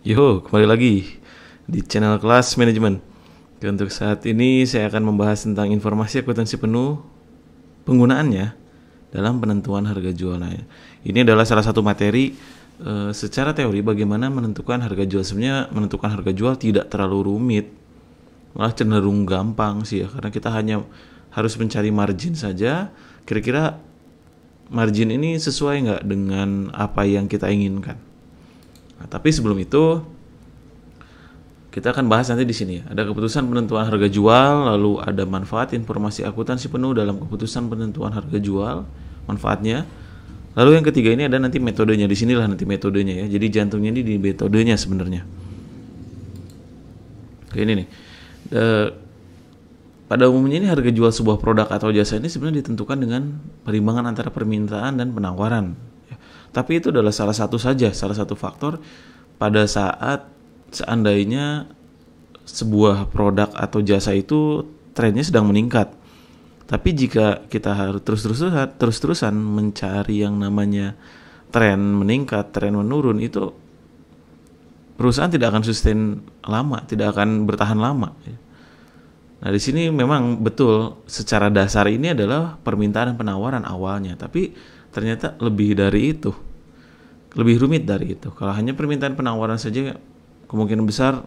Yo, kembali lagi di channel Kelas Manajemen. Untuk saat ini saya akan membahas tentang informasi akuntansi penuh, penggunaannya dalam penentuan harga jual. Nah, ini adalah salah satu materi secara teori bagaimana menentukan harga jual. Sebenarnya menentukan harga jual tidak terlalu rumit, malah cenderung gampang sih ya, karena kita hanya harus mencari margin saja. Kira-kira margin ini sesuai nggak dengan apa yang kita inginkan. Nah, tapi sebelum itu kita akan bahas nanti di sini ya. Ada keputusan penentuan harga jual, lalu ada manfaat informasi akuntansi penuh dalam keputusan penentuan harga jual, manfaatnya. Lalu yang ketiga ini ada nanti metodenya. Di sinilah nanti metodenya ya. Jadi jantungnya ini di metodenya sebenarnya. Oke, ini nih. Pada umumnya ini harga jual sebuah produk atau jasa ini sebenarnya ditentukan dengan perimbangan antara permintaan dan penawaran. Tapi itu adalah salah satu faktor pada saat seandainya sebuah produk atau jasa itu trennya sedang meningkat. Tapi jika kita harus terus-terusan mencari yang namanya tren meningkat, tren menurun, itu perusahaan tidak akan sustain lama, tidak akan bertahan lama. Nah, di sini memang betul secara dasar ini adalah permintaan dan penawaran awalnya, tapi ternyata lebih dari itu. Lebih rumit dari itu. Kalau hanya permintaan penawaran saja, kemungkinan besar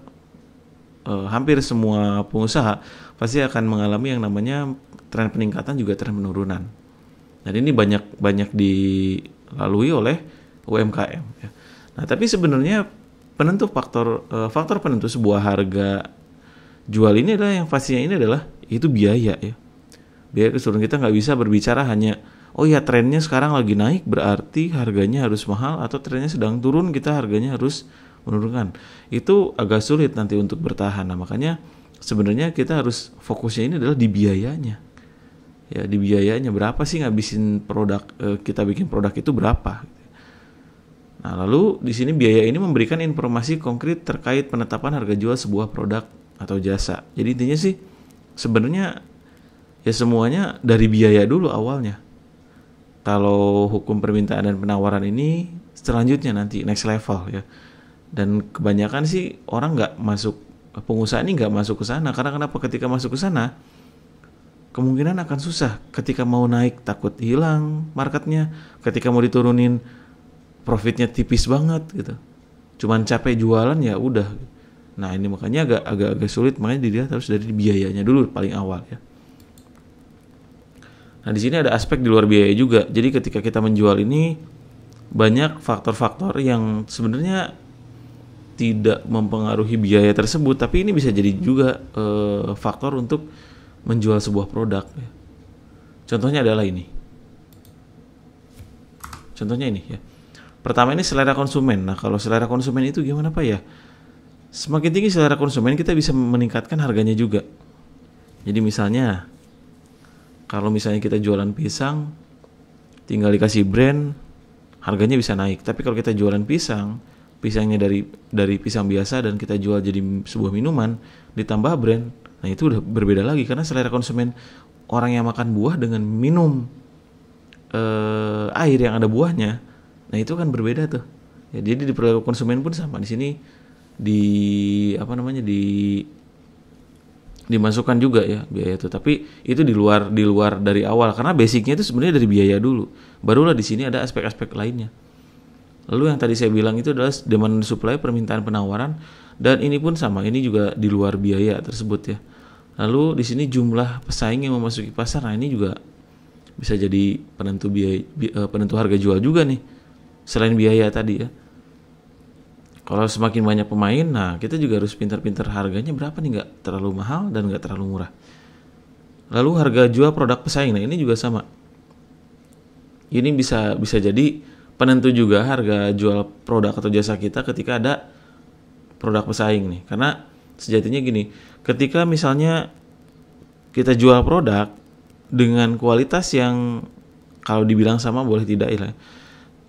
hampir semua pengusaha pasti akan mengalami yang namanya tren peningkatan juga tren penurunan. Dan ini banyak dilalui oleh UMKM. Ya. Nah, tapi sebenarnya faktor penentu sebuah harga jual ini adalah yang pastinya ini adalah itu biaya ya. Biaya keseluruhan. Kita nggak bisa berbicara hanya oh ya trennya sekarang lagi naik berarti harganya harus mahal, atau trennya sedang turun kita harganya harus menurunkan. Itu agak sulit nanti untuk bertahan. Nah, makanya sebenarnya kita harus fokusnya ini adalah di biayanya. Ya, di biayanya berapa sih ngabisin produk kita bikin produk itu berapa. Nah, lalu di sini biaya ini memberikan informasi konkret terkait penetapan harga jual sebuah produk atau jasa. Jadi intinya sih sebenarnya ya semuanya dari biaya dulu awalnya. Kalau hukum permintaan dan penawaran ini selanjutnya nanti next level ya. Dan kebanyakan sih orang pengusaha ini nggak masuk ke sana. Karena kenapa? Ketika masuk ke sana kemungkinan akan susah. Ketika mau naik takut hilang marketnya. Ketika mau diturunin profitnya tipis banget gitu. Cuman capek jualan ya udah. Nah, ini makanya agak sulit, makanya dilihat harus dari biayanya dulu paling awal ya. Nah, di sini ada aspek di luar biaya juga. Jadi ketika kita menjual ini banyak faktor-faktor yang sebenarnya tidak mempengaruhi biaya tersebut, tapi ini bisa jadi juga faktor untuk menjual sebuah produk. Contohnya adalah ini. Contohnya ini ya. Pertama ini selera konsumen. Nah, kalau selera konsumen itu gimana Pak ya? Semakin tinggi selera konsumen, kita bisa meningkatkan harganya juga. Jadi misalnya kalau misalnya kita jualan pisang, tinggal dikasih brand, harganya bisa naik. Tapi kalau kita jualan pisangnya dari pisang biasa dan kita jual jadi sebuah minuman, ditambah brand, nah itu udah berbeda lagi. Karena selera konsumen orang yang makan buah dengan minum air yang ada buahnya, nah itu kan berbeda tuh. Ya, jadi di perilaku konsumen pun sama. Di sini dimasukkan juga ya biaya itu, tapi itu di luar dari awal karena basicnya itu sebenarnya dari biaya dulu, barulah di sini ada aspek-aspek lainnya. Lalu yang tadi saya bilang itu adalah demand supply, permintaan penawaran, dan ini pun sama, ini juga di luar biaya tersebut ya. Lalu di sini jumlah pesaing yang memasuki pasar, nah ini juga bisa jadi penentu harga jual juga nih selain biaya tadi ya. Kalau semakin banyak pemain, nah kita juga harus pintar-pintar harganya berapa nih, nggak terlalu mahal dan nggak terlalu murah. Lalu harga jual produk pesaing, nah ini juga sama. Ini bisa jadi penentu juga harga jual produk atau jasa kita ketika ada produk pesaing nih. Karena sejatinya gini, ketika misalnya kita jual produk dengan kualitas yang kalau dibilang sama boleh tidak ya.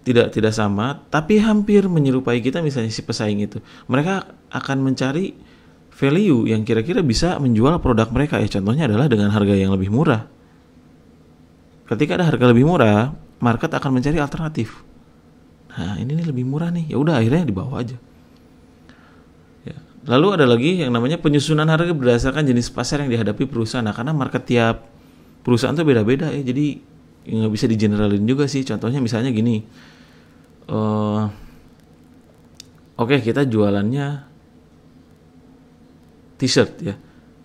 Tidak sama, tapi hampir menyerupai kita, misalnya si pesaing itu. Mereka akan mencari value yang kira-kira bisa menjual produk mereka. Contohnya adalah dengan harga yang lebih murah. Ketika ada harga lebih murah, market akan mencari alternatif. Nah, ini nih lebih murah nih. Ya udah akhirnya dibawa aja. Lalu ada lagi yang namanya penyusunan harga berdasarkan jenis pasar yang dihadapi perusahaan. Nah, karena market tiap perusahaan tuh beda-beda ya, jadi nggak bisa digeneralin juga sih. Contohnya misalnya gini, oke, kita jualannya t-shirt ya,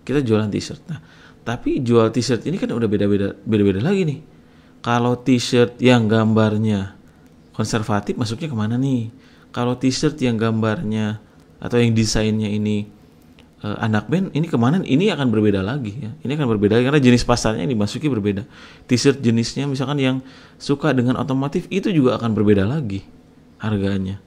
kita jualan t-shirt. Nah, tapi jual t-shirt ini kan udah beda-beda lagi nih. Kalau t-shirt yang gambarnya konservatif masuknya kemana nih? Kalau t-shirt yang gambarnya atau yang desainnya ini anak band, ini kemana? Ini akan berbeda lagi ya. Ini akan berbeda karena jenis pasarnya yang dimasuki berbeda. T-shirt jenisnya misalkan yang suka dengan otomotif itu juga akan berbeda lagi harganya.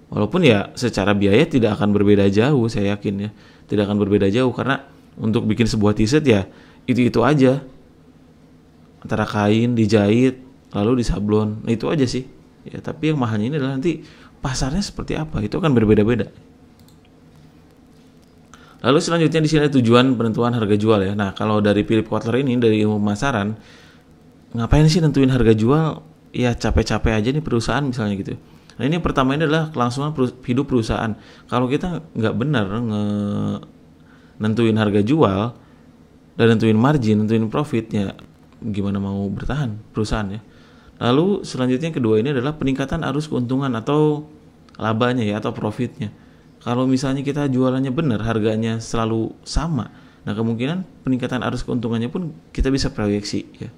Walaupun ya secara biaya tidak akan berbeda jauh, saya yakin ya. Tidak akan berbeda jauh karena untuk bikin sebuah t-shirt ya itu aja. Antara kain dijahit lalu disablon. Nah, itu aja sih. Ya, tapi yang mahalnya ini adalah nanti pasarnya seperti apa, itu akan berbeda-beda. Lalu selanjutnya di sini ada tujuan penentuan harga jual ya. Nah, kalau dari Philip Kotler ini dari ilmu pemasaran, ngapain sih nentuin harga jual? Ya capek-capek aja nih perusahaan misalnya gitu. Nah, ini pertama ini adalah kelangsungan hidup perusahaan. Kalau kita nggak benar nentuin harga jual dan nentuin margin, nentuin profitnya, gimana mau bertahan perusahaan ya. Lalu selanjutnya kedua ini adalah peningkatan arus keuntungan atau labanya ya, atau profitnya. Kalau misalnya kita jualannya benar, harganya selalu sama, nah kemungkinan peningkatan arus keuntungannya pun kita bisa proyeksi ya.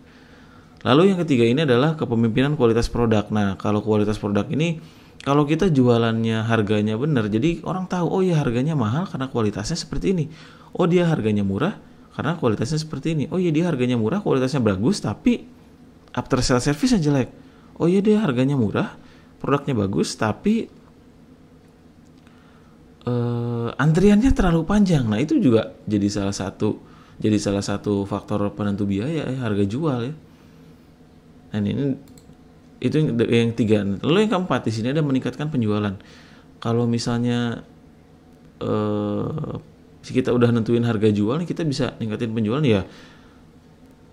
Lalu yang ketiga ini adalah kepemimpinan kualitas produk. Nah, kalau kualitas produk ini, kalau kita jualannya harganya benar, jadi orang tahu, oh ya harganya mahal karena kualitasnya seperti ini. Oh dia harganya murah karena kualitasnya seperti ini. Oh iya dia harganya murah, kualitasnya bagus, tapi after sales service-nya jelek. Oh iya dia harganya murah, produknya bagus, tapi antriannya terlalu panjang. Nah, itu juga jadi salah satu faktor penentu biaya ya, harga jual ya. Nah, ini itu yang tiga. Lalu yang keempat di sini ada meningkatkan penjualan. Kalau misalnya kita udah nentuin harga jual nih, kita bisa ningkatin penjualan ya.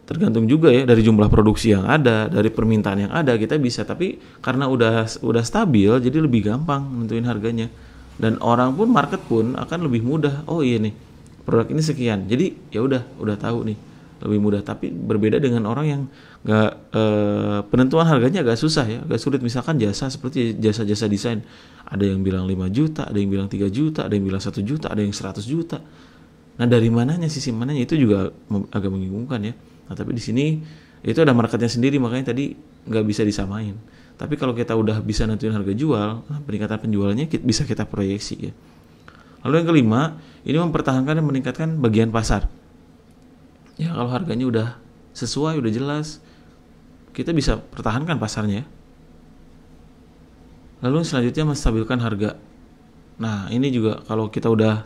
Tergantung juga ya dari jumlah produksi yang ada, dari permintaan yang ada kita bisa. Tapi karena udah stabil, jadi lebih gampang nentuin harganya. Dan orang pun, market pun akan lebih mudah. Oh iya nih, produk ini sekian. Jadi ya udah tahu nih, lebih mudah. Tapi berbeda dengan orang yang penentuan harganya agak susah ya, agak sulit. Misalkan jasa seperti jasa-jasa desain, ada yang bilang 5 juta, ada yang bilang 3 juta, ada yang bilang 1 juta, ada yang 100 juta. Nah, dari mananya, sisi mananya, itu juga agak membingungkan ya. Nah, tapi di sini itu ada marketnya sendiri, makanya tadi nggak bisa disamain. Tapi kalau kita udah bisa nentuin harga jual, nah peningkatan penjualannya bisa kita proyeksi ya. Lalu yang kelima, ini mempertahankan dan meningkatkan bagian pasar. Ya, kalau harganya udah sesuai, udah jelas, kita bisa pertahankan pasarnya. Lalu selanjutnya menstabilkan harga. Nah, ini juga kalau kita udah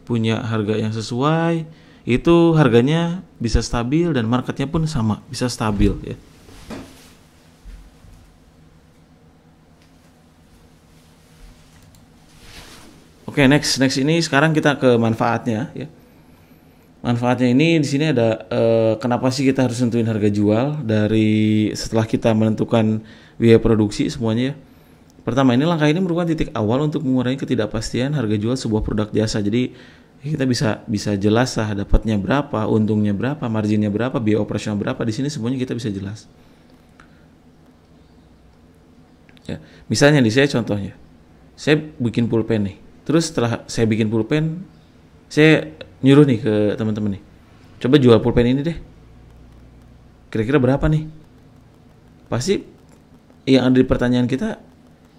punya harga yang sesuai, itu harganya bisa stabil dan marketnya pun sama, bisa stabil ya. Oke, next ini sekarang kita ke manfaatnya ya. Manfaatnya ini di sini ada kenapa sih kita harus nentuin harga jual dari setelah kita menentukan biaya produksi semuanya ya. Pertama, ini langkah ini merupakan titik awal untuk mengurangi ketidakpastian harga jual sebuah produk jasa. Jadi kita bisa jelas lah dapatnya berapa, untungnya berapa, marginnya berapa, biaya operasional berapa. Di sini semuanya kita bisa jelas. Ya, misalnya nih saya contohnya, saya bikin pulpen nih. Terus setelah saya bikin pulpen, saya nyuruh nih ke teman-teman nih, coba jual pulpen ini deh. Kira-kira berapa nih? Pasti yang ada di pertanyaan kita,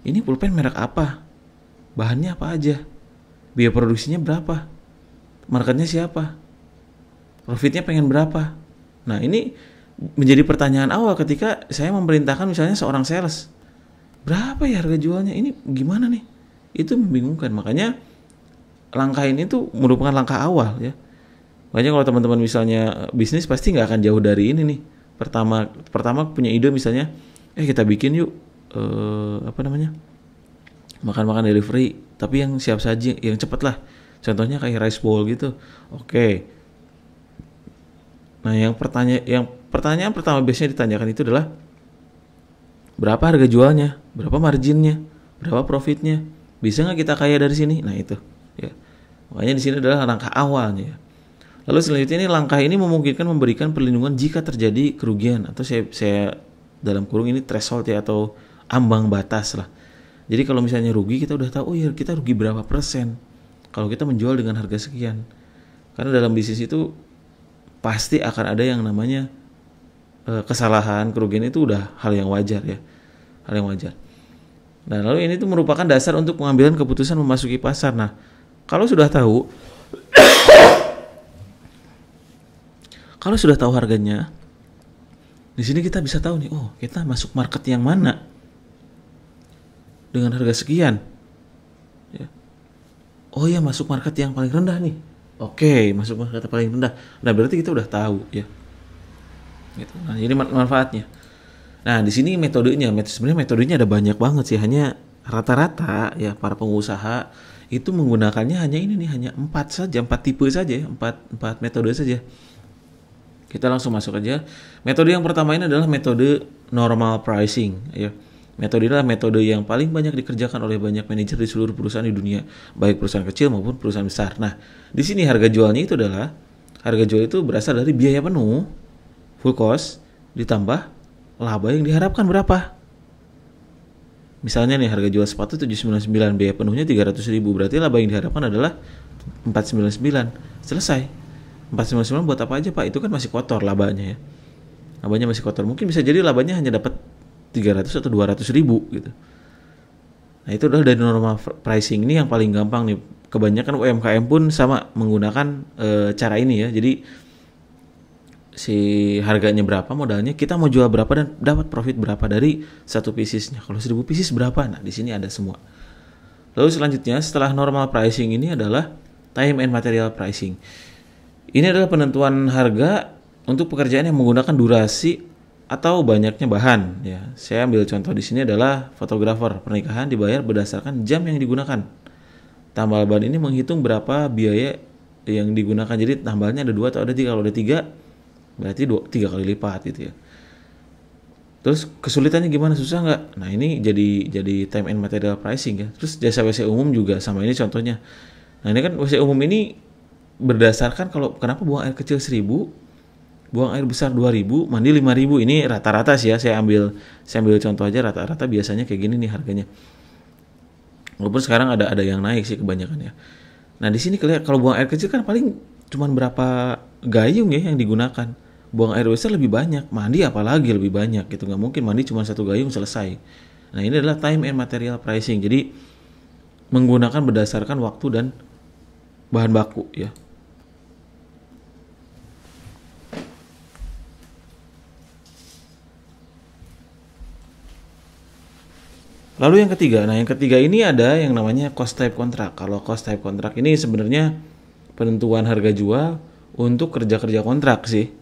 ini pulpen merek apa? Bahannya apa aja? Biaya produksinya berapa? Marketnya siapa? Profitnya pengen berapa? Nah, ini menjadi pertanyaan awal ketika saya memerintahkan misalnya seorang sales. Berapa ya harga jualnya? Ini gimana nih? Itu membingungkan. Makanya langkah ini tuh merupakan langkah awal ya. Makanya kalau teman-teman misalnya bisnis pasti nggak akan jauh dari ini nih. Pertama punya ide misalnya, kita bikin yuk makan-makan delivery, tapi yang siap saji, yang cepet lah. Contohnya kayak rice bowl gitu. Oke. Nah, yang pertanyaan pertama biasanya ditanyakan itu adalah berapa harga jualnya, berapa marginnya, berapa profitnya, bisa nggak kita kaya dari sini? Nah itu, ya. Makanya di sini adalah langkah awalnya. Lalu selanjutnya ini langkah ini memungkinkan memberikan perlindungan jika terjadi kerugian atau saya dalam kurung ini threshold ya, atau ambang batas lah. Jadi kalau misalnya rugi kita udah tahu, oh ya kita rugi berapa persen kalau kita menjual dengan harga sekian. Karena dalam bisnis itu pasti akan ada yang namanya kesalahan, kerugian itu udah hal yang wajar ya. Hal yang wajar. Nah, lalu ini tuh merupakan dasar untuk pengambilan keputusan memasuki pasar. Nah, kalau sudah tahu harganya, di sini kita bisa tahu nih, oh kita masuk market yang mana dengan harga sekian. Ya. Oh ya, masuk market yang paling rendah nih. Oke, masuk market yang paling rendah. Nah berarti kita udah tahu ya. Gitu. Nah jadi manfaatnya. Nah di sini sebenarnya metodenya ada banyak banget sih. Hanya rata-rata ya para pengusaha itu menggunakannya hanya ini nih, hanya 4 tipe saja, 4 metode saja. Kita langsung masuk aja. Metode yang pertama ini adalah metode normal pricing. Ya. Metode ini adalah metode yang paling banyak dikerjakan oleh banyak manajer di seluruh perusahaan di dunia, baik perusahaan kecil maupun perusahaan besar. Nah, di sini harga jualnya itu berasal dari biaya penuh, full cost, ditambah laba yang diharapkan berapa. Misalnya nih harga jual sepatu 799, biaya penuhnya 300.000, berarti laba yang diharapkan adalah 499. Selesai. 499 buat apa aja Pak? Itu kan masih kotor labanya ya. Labanya masih kotor. Mungkin bisa jadi labanya hanya dapat 300 atau 200 ribu gitu. Nah itu adalah dari normal pricing. Ini yang paling gampang nih. Kebanyakan UMKM pun sama menggunakan cara ini ya. Jadi si harganya berapa, modalnya, kita mau jual berapa dan dapat profit berapa dari satu piecesnya. Kalau 1000 pieces berapa? Nah di sini ada semua. Lalu selanjutnya setelah normal pricing ini adalah time and material pricing. Ini adalah penentuan harga untuk pekerjaan yang menggunakan durasi atau banyaknya bahan. Ya, saya ambil contoh di sini adalah fotografer pernikahan dibayar berdasarkan jam yang digunakan. Tambal ban ini menghitung berapa biaya yang digunakan. Jadi tambalnya ada 2 atau ada 3. Kalau ada 3, berarti 3 kali lipat gitu ya. Terus kesulitannya gimana? Susah nggak? Nah ini jadi time and material pricing ya. Terus jasa WC umum juga sama, ini contohnya. Nah ini kan WC umum ini berdasarkan kenapa buang air kecil 1.000, buang air besar 2.000, mandi 5.000. Ini rata-rata sih ya, saya ambil contoh aja, rata-rata biasanya kayak gini nih harganya. Walaupun sekarang ada yang naik sih kebanyakan ya. Nah di sini kalau buang air kecil kan paling cuman berapa gayung ya yang digunakan. Buang air besar lebih banyak, mandi apalagi lebih banyak gitu. Nggak mungkin mandi cuma 1 gayung selesai. Nah ini adalah time and material pricing. Jadi menggunakan berdasarkan waktu dan bahan baku ya. Lalu yang ketiga ini ada yang namanya cost type contract. Kalau cost type contract ini sebenarnya penentuan harga jual untuk kerja-kerja kontrak sih.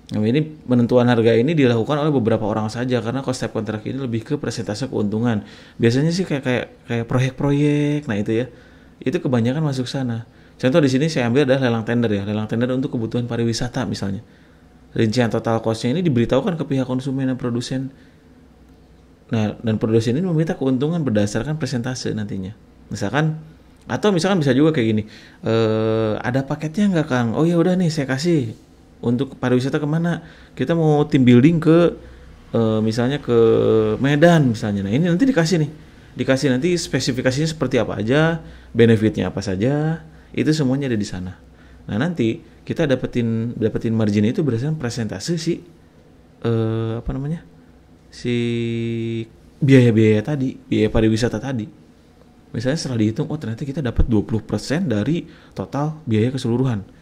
Nah, ini penentuan harga ini dilakukan oleh beberapa orang saja karena cost type contract ini lebih ke persentase keuntungan. Biasanya sih kayak proyek-proyek. Nah, itu ya. Itu kebanyakan masuk sana. Contoh di sini saya ambil adalah lelang tender ya. Lelang tender untuk kebutuhan pariwisata misalnya. Rincian total cost-nya ini diberitahukan ke pihak konsumen dan produsen. Nah, dan produsen ini meminta keuntungan berdasarkan persentase nantinya. Misalkan bisa juga kayak gini. Ada paketnya nggak Kang? Oh ya udah nih saya kasih. Untuk pariwisata kemana? Kita mau team building ke misalnya ke Medan misalnya. Nah ini nanti dikasih nanti spesifikasinya seperti apa aja, benefitnya apa saja, itu semuanya ada di sana. Nah nanti kita dapetin margin itu berdasarkan persentase si biaya tadi, biaya pariwisata tadi. Misalnya setelah dihitung, oh ternyata kita dapat 20% dari total biaya keseluruhan.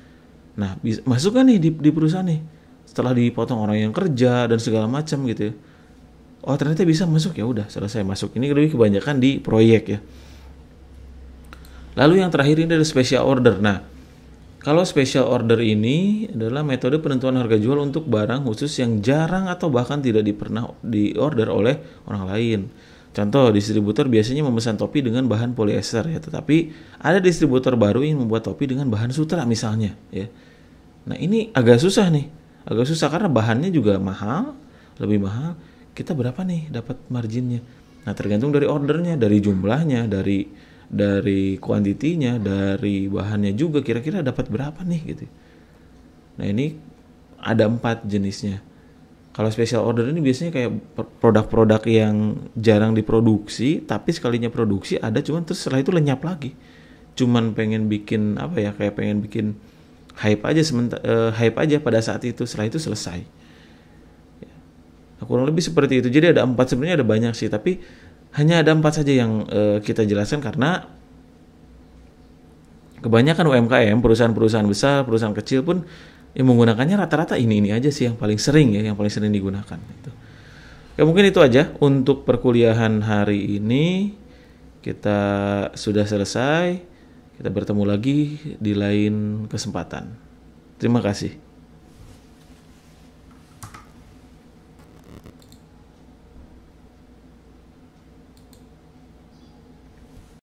Nah, masuk kan nih di perusahaan nih. Setelah dipotong orang yang kerja dan segala macam gitu ya. Oh ternyata bisa masuk, ya udah selesai masuk. Ini lebih kebanyakan di proyek ya. Lalu yang terakhir ini adalah special order. Nah, kalau special order ini adalah metode penentuan harga jual untuk barang khusus yang jarang atau bahkan tidak pernah diorder oleh orang lain. Contoh, distributor biasanya memesan topi dengan bahan polyester ya, tetapi ada distributor baru yang membuat topi dengan bahan sutra misalnya ya. Nah, ini agak susah karena bahannya juga lebih mahal. Kita berapa nih dapat marginnya? Nah, tergantung dari ordernya, dari jumlahnya, dari dari kuantitinya, dari bahannya juga kira-kira dapat berapa nih gitu. Nah ini ada 4 jenisnya. Kalau special order ini biasanya kayak produk-produk yang jarang diproduksi, tapi sekalinya produksi ada, cuman terus setelah itu lenyap lagi. Cuman pengen bikin apa ya, kayak pengen bikin hype aja hype aja pada saat itu, setelah itu selesai. Kurang lebih seperti itu. Jadi ada 4, sebenarnya ada banyak sih, tapi hanya ada 4 saja yang kita jelaskan karena kebanyakan UMKM, perusahaan-perusahaan besar, perusahaan kecil pun yang menggunakannya rata-rata ini aja sih yang paling sering ya, yang paling sering digunakan. Gitu. Ya mungkin itu aja untuk perkuliahan hari ini. Kita sudah selesai. Kita bertemu lagi di lain kesempatan. Terima kasih.